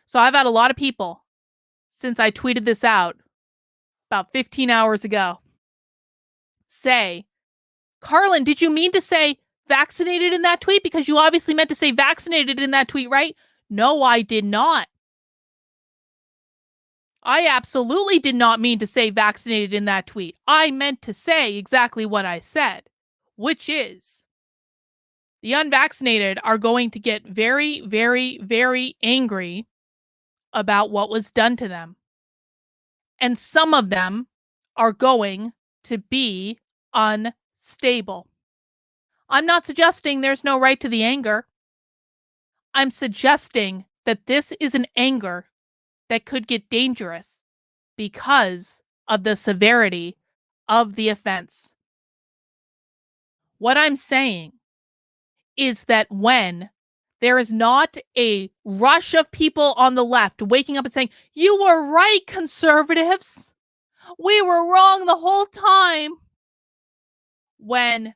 So I've had a lot of people since I tweeted this out about 15 hours ago say, Carlin, did you mean to say vaccinated in that tweet? Because you obviously meant to say vaccinated in that tweet, right? No, I did not. I absolutely did not mean to say vaccinated in that tweet. I meant to say exactly what I said, which is the unvaccinated are going to get very, very, very angry about what was done to them. And some of them are going to be unstable. I'm not suggesting there's no right to the anger. I'm suggesting that this is an anger that could get dangerous because of the severity of the offense. What I'm saying is that when there is not a rush of people on the left waking up and saying, you were right, conservatives. We were wrong the whole time. When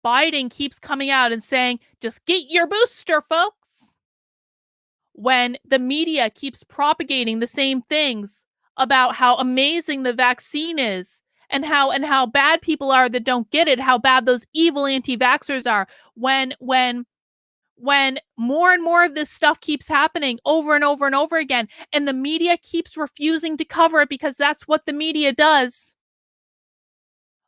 Biden keeps coming out and saying, just get your booster, folks. When the media keeps propagating the same things about how amazing the vaccine is and how bad people are that don't get it, how bad those evil anti-vaxxers are, when more and more of this stuff keeps happening over and over and over again, and the media keeps refusing to cover it because that's what the media does.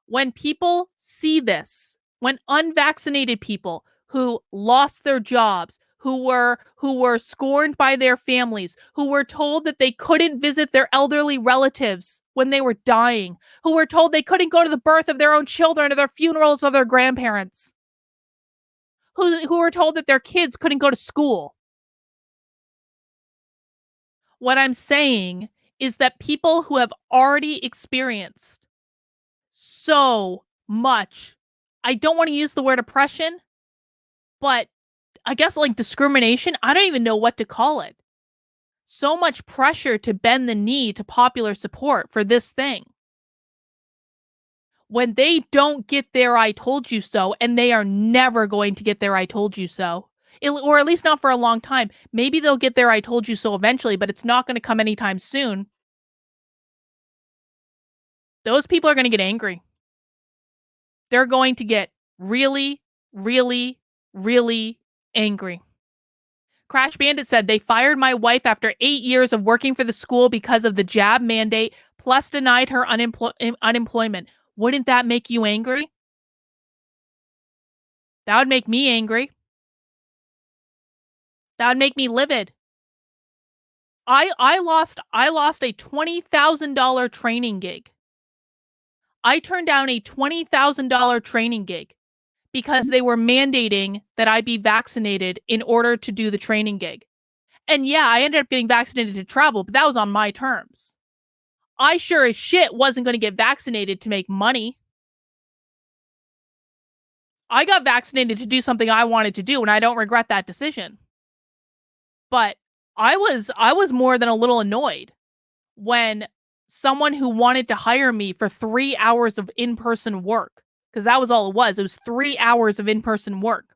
When people see this, when unvaccinated people who lost their jobs, who were scorned by their families, who were told that they couldn't visit their elderly relatives when they were dying, who were told they couldn't go to the birth of their own children or their funerals of their grandparents, who were told that their kids couldn't go to school. What I'm saying is that people who have already experienced so much, I don't want to use the word oppression, but I guess like discrimination, I don't even know what to call it. So much pressure to bend the knee to popular support for this thing. When they don't get their I told you so, and they are never going to get their I told you so, or at least not for a long time. Maybe they'll get their I told you so eventually, but it's not going to come anytime soon. Those people are going to get angry. They're going to get really, really, really angry. Crash Bandit said they fired my wife after 8 years of working for the school because of the jab mandate, plus denied her unemployment. Wouldn't that make you angry? That would make me angry. That would make me livid. I lost a $20,000 training gig. I turned down a $20,000 training gig because they were mandating that I be vaccinated in order to do the training gig. And yeah, I ended up getting vaccinated to travel, but that was on my terms. I sure as shit wasn't going to get vaccinated to make money. I got vaccinated to do something I wanted to do, and I don't regret that decision. But I was more than a little annoyed when someone who wanted to hire me for 3 hours of in-person work, because that was all it was 3 hours of in-person work,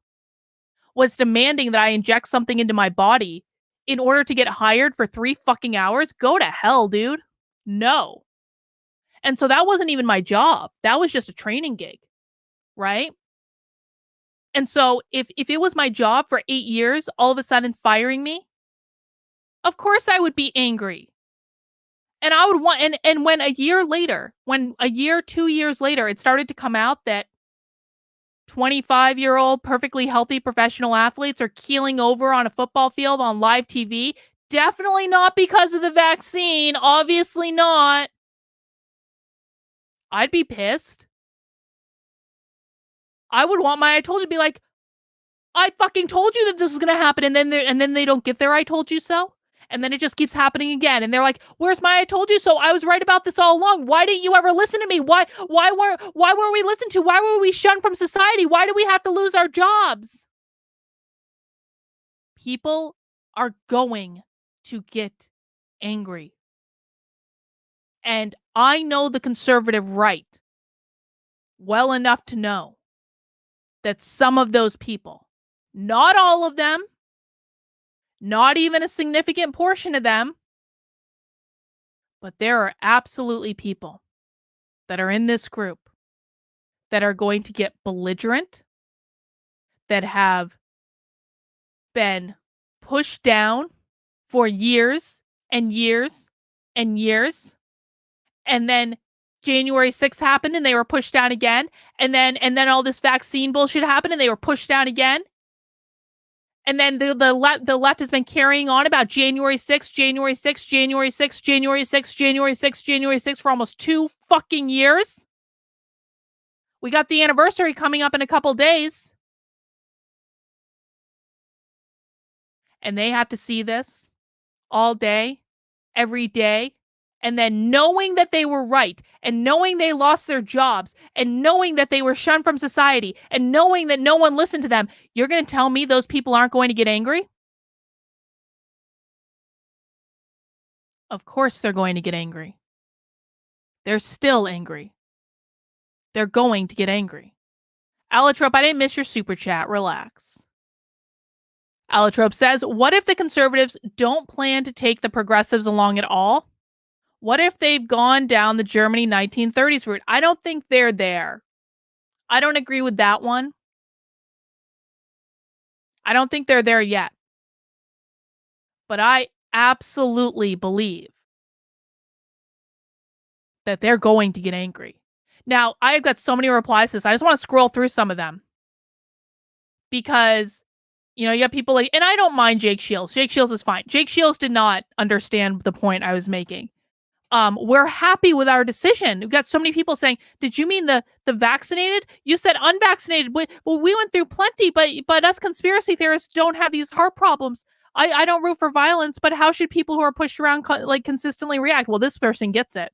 was demanding that I inject something into my body in order to get hired for 3 fucking hours. Go to hell, dude. No. And so that wasn't even my job. That was just a training gig, right? And so if it was my job for 8 years, all of a sudden firing me, of course I would be angry. And I would want, and when a year later, 2 years later, it started to come out that 25-year-old perfectly healthy professional athletes are keeling over on a football field on live TV, definitely not because of the vaccine, obviously not. I'd be pissed. I would want my I told you to be like, I fucking told you that this was going to happen, and then they don't get their I told you so. And then it just keeps happening again. And they're like, where's my I told you so? I was right about this all along. Why didn't you ever listen to me? Why weren't we listened to? Why were we shunned from society? Why do we have to lose our jobs? People are going to get angry. And I know the conservative right well enough to know that some of those people, not all of them, Not even a significant portion of them, but there are absolutely people that are in this group that are going to get belligerent, that have been pushed down for years and years and years. And then January 6th happened and they were pushed down again. And then all this vaccine bullshit happened and they were pushed down again. And then the left has been carrying on about January 6th, January 6th, January 6th, January 6th, January 6th, January 6th for almost 2 fucking years. We got the anniversary coming up in a couple days. And they have to see this all day, every day. And then knowing that they were right, and knowing they lost their jobs, and knowing that they were shunned from society, and knowing that no one listened to them, you're going to tell me those people aren't going to get angry? Of course they're going to get angry. They're still angry. They're going to get angry. Allotrope, I didn't miss your super chat. Relax. Allotrope says, what if the conservatives don't plan to take the progressives along at all? What if they've gone down the Germany 1930s route? I don't think they're there. I don't agree with that one. I don't think they're there yet. But I absolutely believe that they're going to get angry. Now, I've got so many replies to this. I just want to scroll through some of them. Because, you know, you have people like, and I don't mind Jake Shields. Jake Shields is fine. Jake Shields did not understand the point I was making. We're happy with our decision. We've got so many people saying, did you mean the vaccinated? You said unvaccinated. Well, we went through plenty, but us conspiracy theorists don't have these heart problems. I don't root for violence, but how should people who are pushed around consistently react? Well, this person gets it.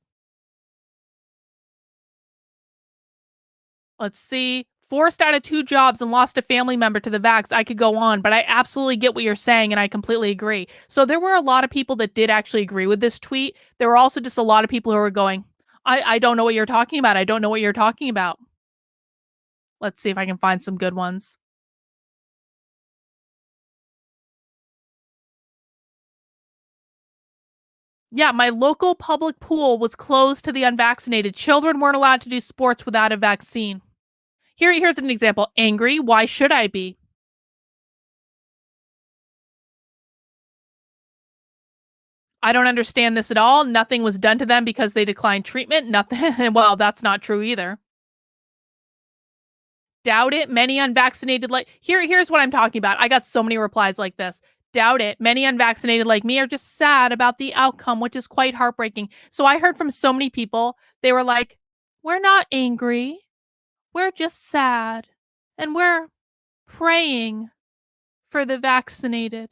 Let's see. Forced out of 2 jobs and lost a family member to the vax. I could go on, but I absolutely get what you're saying, and I completely agree. So there were a lot of people that did actually agree with this tweet. There were also just a lot of people who were going, I don't know what you're talking about. I don't know what you're talking about. Let's see if I can find some good ones. Yeah, my local public pool was closed to the unvaccinated. Children weren't allowed to do sports without a vaccine. Here's an example. Angry. Why should I be? I don't understand this at all. Nothing was done to them because they declined treatment. Nothing. Well, that's not true either. Doubt it. Many unvaccinated here's what I'm talking about. I got so many replies like this. Doubt it. Many unvaccinated like me are just sad about the outcome, which is quite heartbreaking. So I heard from so many people. They were like, we're not angry. We're just sad. And we're praying for the vaccinated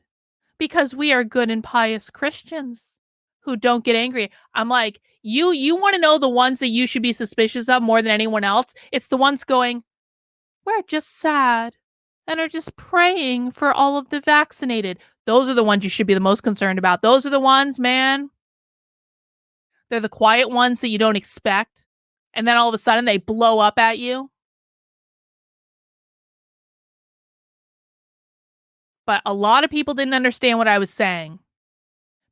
because we are good and pious Christians who don't get angry. I'm like, you want to know the ones that you should be suspicious of more than anyone else? It's the ones going, we're just sad and are just praying for all of the vaccinated. Those are the ones you should be the most concerned about. Those are the ones, man. They're the quiet ones that you don't expect. And then all of a sudden they blow up at you. But a lot of people didn't understand what I was saying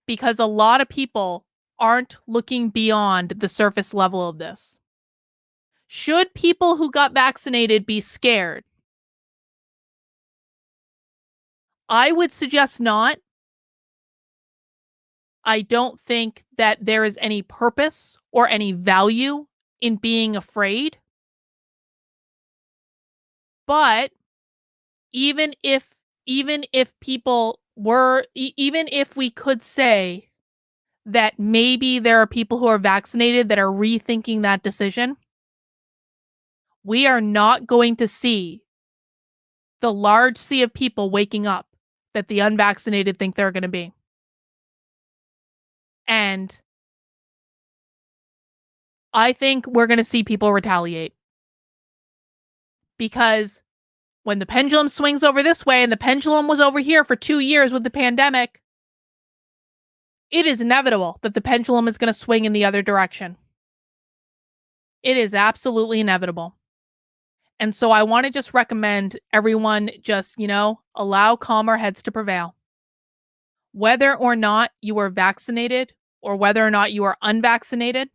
because a lot of people aren't looking beyond the surface level of this. Should people who got vaccinated be scared? I would suggest not. I don't think that there is any purpose or any value in being afraid. But even if people were, even if we could say that maybe there are people who are vaccinated that are rethinking that decision, we are not going to see the large sea of people waking up that the unvaccinated think they're going to be. And I think we're going to see people retaliate. Because when the pendulum swings over this way and the pendulum was over here for 2 years with the pandemic, it is inevitable that the pendulum is going to swing in the other direction. It is absolutely inevitable. And so I want to just recommend everyone just, allow calmer heads to prevail. whether or not you are vaccinated or whether or not you are unvaccinated.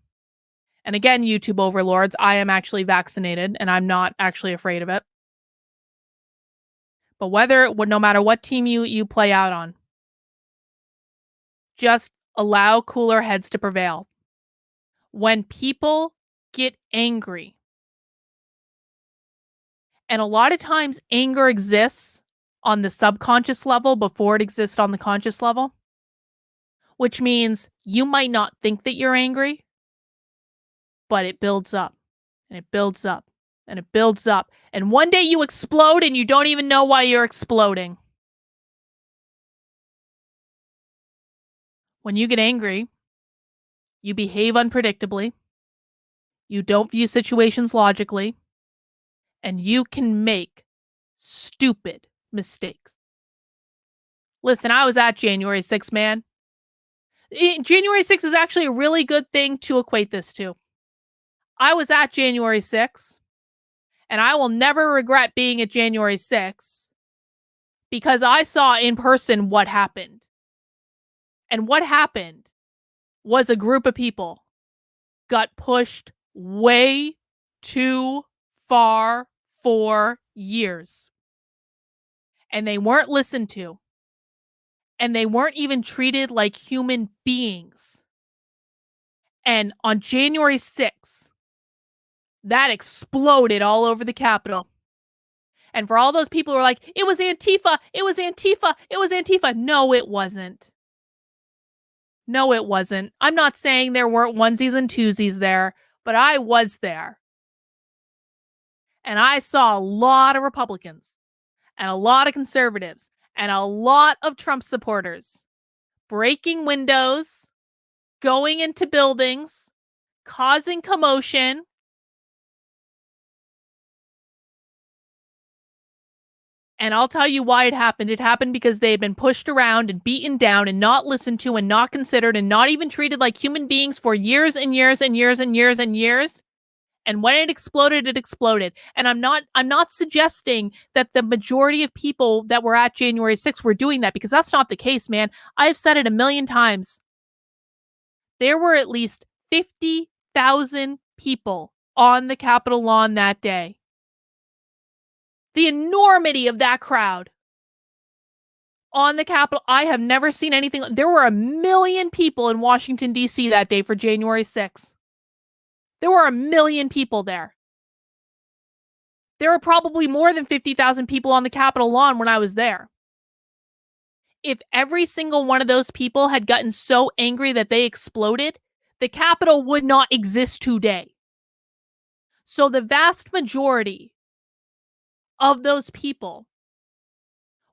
And again, YouTube overlords, I am actually vaccinated and I'm not actually afraid of it. But no matter what team you play out on, just allow cooler heads to prevail. When people get angry, and a lot of times anger exists on the subconscious level before it exists on the conscious level, which means you might not think that you're angry, but it builds up and it builds up and it builds up. And one day you explode and you don't even know why you're exploding. When you get angry, you behave unpredictably, you don't view situations logically, and you can make stupid mistakes. Listen, I was at January 6th, man. January 6th is actually a really good thing to equate this to. I was at January 6th, and I will never regret being at January 6th because I saw in person what happened. And what happened was a group of people got pushed way too far for years. And they weren't listened to. And they weren't even treated like human beings. And on January 6th, that exploded all over the Capitol. And for all those people who are like, it was Antifa, it was Antifa, it was Antifa. No, it wasn't. No, it wasn't. I'm not saying there weren't onesies and twosies there, but I was there. And I saw a lot of Republicans and a lot of conservatives and a lot of Trump supporters breaking windows, going into buildings, causing commotion. And I'll tell you why it happened. It happened because they had been pushed around and beaten down and not listened to and not considered and not even treated like human beings for years and years and years and years and years. And when it exploded, it exploded. And I'm not suggesting that the majority of people that were at January 6th were doing that, because that's not the case, man. I've said it a million times. There were at least 50,000 people on the Capitol lawn that day. The enormity of that crowd on the Capitol. I have never seen anything. There were 1 million people in Washington, D.C. that day for January 6th. There were 1 million people there. There were probably more than 50,000 people on the Capitol lawn when I was there. If every single one of those people had gotten so angry that they exploded, the Capitol would not exist today. So the vast majority of those people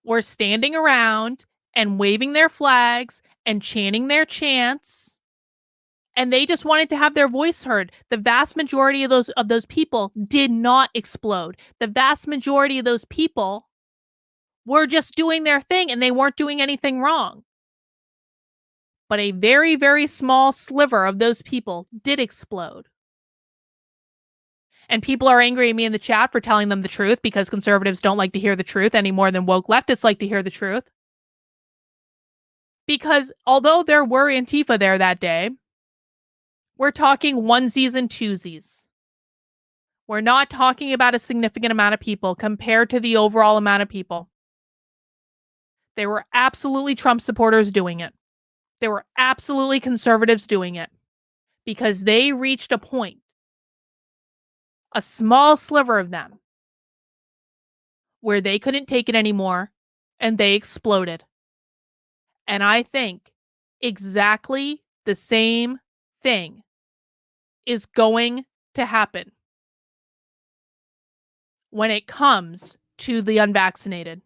were standing around and waving their flags and chanting their chants, and they just wanted to have their voice heard. The vast majority of those people did not explode. The vast majority of those people were just doing their thing and they weren't doing anything wrong. But a very, very small sliver of those people did explode. And people are angry at me in the chat for telling them the truth because conservatives don't like to hear the truth any more than woke leftists like to hear the truth. Because although there were Antifa there that day, we're talking onesies and twosies. We're not talking about a significant amount of people compared to the overall amount of people. There were absolutely Trump supporters doing it. There were absolutely conservatives doing it because they reached a point, a small sliver of them, where they couldn't take it anymore and they exploded. And I think exactly the same thing is going to happen when it comes to the unvaccinated.